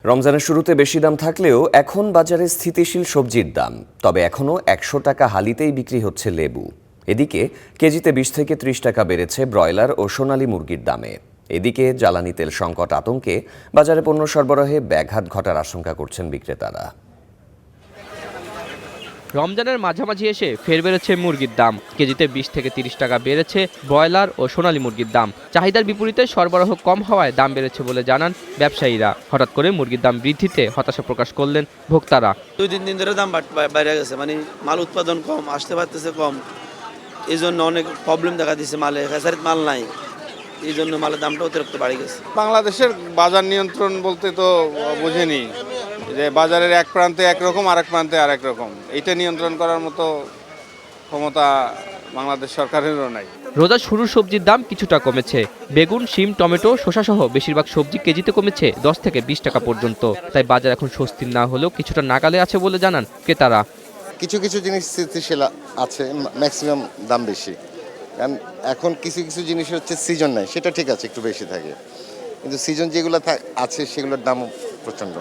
রমজানের শুরুতে বেশি দাম থাকলেও এখন বাজারে স্থিতিশীল সবজির দাম। তবে এখনও ১০০ টাকা হালিতেই বিক্রি হচ্ছে লেবু। এদিকে কেজিতে ২০ থেকে ৩০ টাকা বেড়েছে ব্রয়লার ও সোনালী মুরগির দামে। এদিকে জ্বালানি তেল সংকট আতঙ্কে বাজারে পণ্য সরবরাহে ব্যাঘাত ঘটার আশঙ্কা করছেন বিক্রেতারা। রমজানের মাঝামাঝি এসে ফের বেড়েছে মুরগির দাম। কেজিতে ২০ থেকে ৩০ টাকা বেড়েছে ব্রয়লার ও সোনালী মুরগির দাম। চাহিদার বিপরীতে সরবরাহ কম হওয়ায় দাম বেড়েছে বলে জানান ব্যবসায়ীরা। হঠাৎ করে মুরগির দাম বৃদ্ধিতে হতাশা প্রকাশ করলেন ভোক্তারা। ২-৩ দিন ধরে দাম বাইরে গেছে, মানে মাল উৎপাদন কম, আসতে পারতেছে কম, এই জন্য অনেক প্রবলেম দেখা দিচ্ছে। মালে খেসারিত মাল নাই, এই জন্য মালের দামটা অতিরিক্ত বাড়ে গেছে। বাংলাদেশের বাজার নিয়ন্ত্রণ বলতে তো বুঝেনি যে বাজারের এক প্রান্তে একরকম আরেক প্রান্তে আরেক রকম। এইটা নিয়ন্ত্রণ করার মতো ক্ষমতা বাংলাদেশ সরকারেরও নাই। রোজা শুরুর সবজির দাম কিছুটা কমেছে। বেগুন, শিম, টমেটো, শসাসহ বেশিরভাগ সবজি কেজিতে কমেছে ১০ থেকে ২০ টাকা পর্যন্ত। তাই বাজার এখন স্বস্তির না হলেও কিছুটা নাগালে আছে বলে জানান ক্রেতারা। কিছু কিছু জিনিস স্থিতিশীল আছে, ম্যাক্সিমাম দাম বেশি। কারণ এখন কিছু কিছু জিনিস হচ্ছে সিজন নাই, সেটা ঠিক আছে, একটু বেশি থাকে। কিন্তু সিজন যেগুলো আছে সেগুলোর দাম প্রচণ্ড,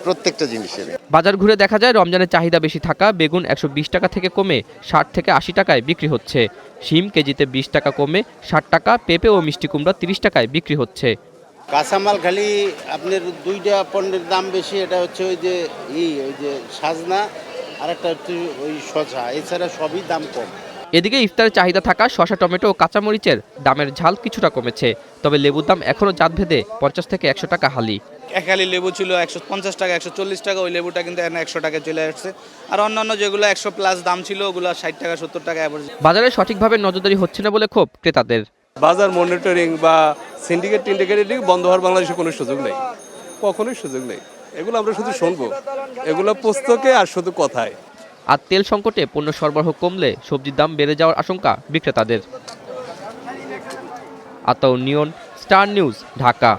প্রত্যেকটা জিনিসের। বাজার ঘুরে দেখা যায় রমজানের চাহিদা বেশি থাকা বেগুন ১২০ টাকা থেকে কমে ৬০ থেকে ৮০ টাকায় বিক্রি হচ্ছে। শিম কেজিতে ২০ টাকা কমে ৬০ টাকা, পেঁপে ও মিষ্টি কুমড়া ৩০ টাকায় বিক্রি হচ্ছে। কাঁচামাল খালি আপনার দুইটা পণ্যের দাম বেশি, এটা হচ্ছে ওই যে সাজনা আর একটা হচ্ছে ওই শসা, এছাড়া সবই দাম কম। এদিকে ইফতারের চাহিদা থাকা শসা, টমেটো ও কাঁচামরিচের দামের ঝাল কিছুটা কমেছে। তবে লেবুর দাম এখনও জাতভেদে ৫০ থেকে ১০০ টাকা হালি। এক হালি লেবু ছিল ১৫০ টাকা, ১৪০ টাকা, ওই লেবুটা কিন্তু এখন ১০০ টাকা চলে আসছে। আর অন্যান্য যেগুলো ১০০ প্লাস দাম ছিল ওগুলো ৬০ টাকা ৭০ টাকা অ্যাভারেজ। বাজারে সঠিকভাবে নজরদারি হচ্ছে না বলে ক্ষোভ ক্রেতাদের। বাজার মনিটরিং বা সিন্ডিকেট বন্ধ হওয়ার বাংলাদেশে কোনো সুযোগ নেই, কখনোই সুযোগ নেই। এগুলো আমরা শুধু শুনবো, এগুলো পুস্তকে আর শুধু কথায়। আর তেল সংকটে পণ্য সরবরাহ কমলে সবজির দাম বেড়ে যাওয়ার আশঙ্কা বিক্রেতাদের। আতাউর নিয়ন, স্টার নিউজ, ঢাকা।